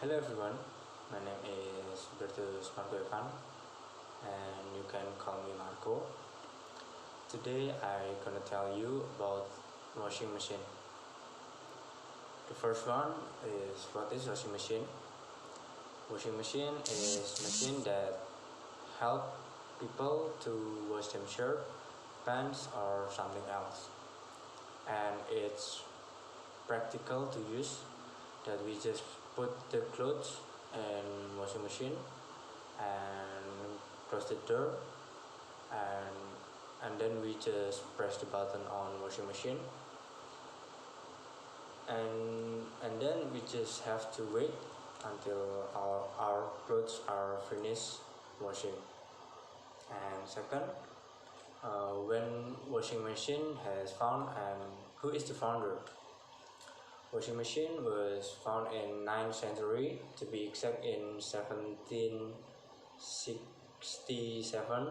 Hello everyone, my name is Hubertus and you can call me Marco. Today I'm gonna tell you about washing machine. The first one is what is washing machine? Washing machine is machine that help people to wash them shirt, pants or something else. And it's practical to use that we just put the clothes in washing machine and close the door and then we just press the button on washing machine and then we just have to wait until our clothes are finished washing. And second, when washing machine has found, and who is the founder? Washing machine was found in 9th century, to be exact in 1767,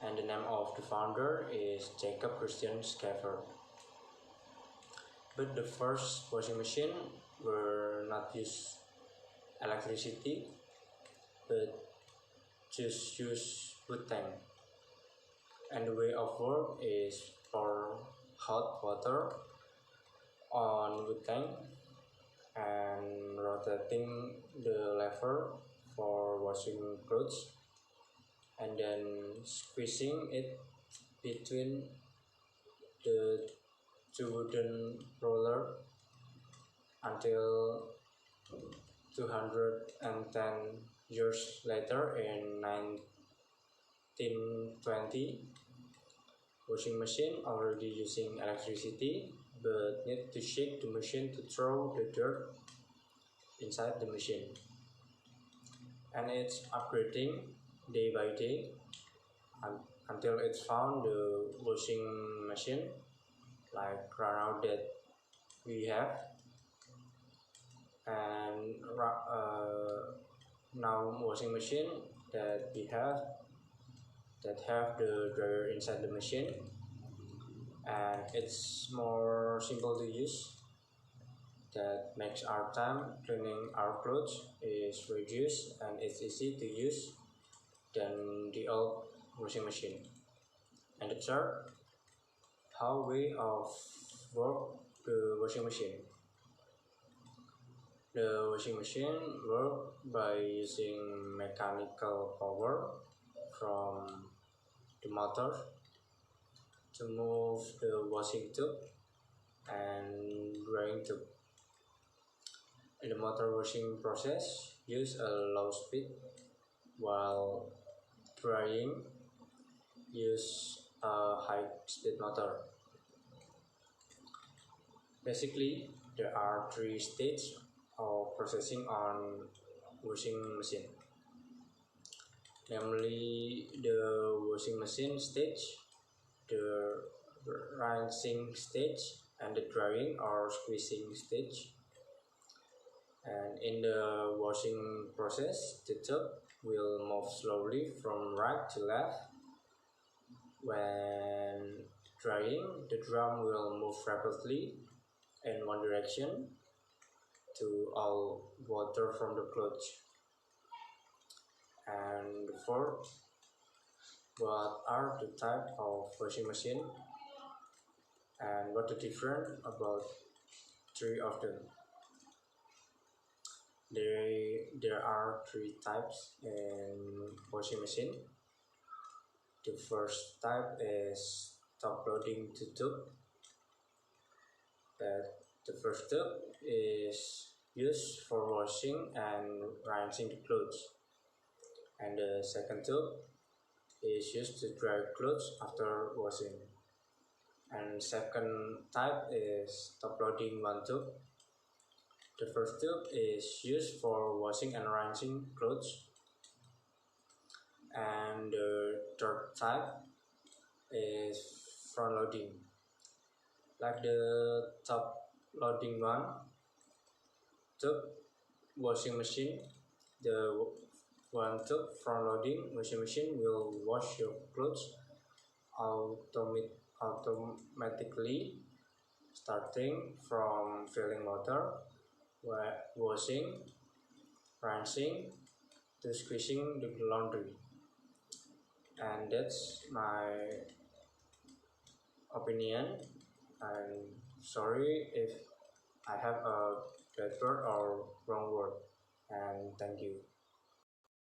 and the name of the founder is Jacob Christian Schaffer. But the first washing machine were not use electricity, but just use wood tank. And the way of work is pour hot water on wood tank and rotating the lever for washing clothes and then squeezing it between the two wooden roller until 210 years later in 1920 washing machine already using electricity but need to shake the machine to throw the dirt inside the machine, and it's upgrading day by day until it's found the washing machine like right now that we have. And now washing machine that we have that have the dryer inside the machine, and it's more simple to use, that makes our time cleaning our clothes is reduced and it's easy to use than the old washing machine. And the third, how way of work the washing machine. The washing machine work by using mechanical power from the motor to move the washing tube and drying tube. In the motor washing process use a low speed, while drying use a high speed motor. Basically, there are three stages of processing on washing machine, namely the washing machine stage, the rinsing stage, and the drying or squeezing stage. And in the washing process, the tube will move slowly from right to left. When drying, the drum will move rapidly in one direction to all water from the clothes. And fourth, what are the type of washing machine and what the difference about three of them? There are three types in washing machine. The first type is top loading to tube. The first tube is used for washing and rinsing the clothes, and the second tube is used to dry clothes after washing. And second type is top loading one tube. The first tube is used for washing and rinsing clothes, and the third type is front loading. Like the top loading one tube washing machine, the one tube front loading washing machine will wash your clothes automatically, starting from filling water, washing, rinsing to squishing the laundry. And that's my opinion. I'm sorry if I have a bad word or wrong word. And thank you.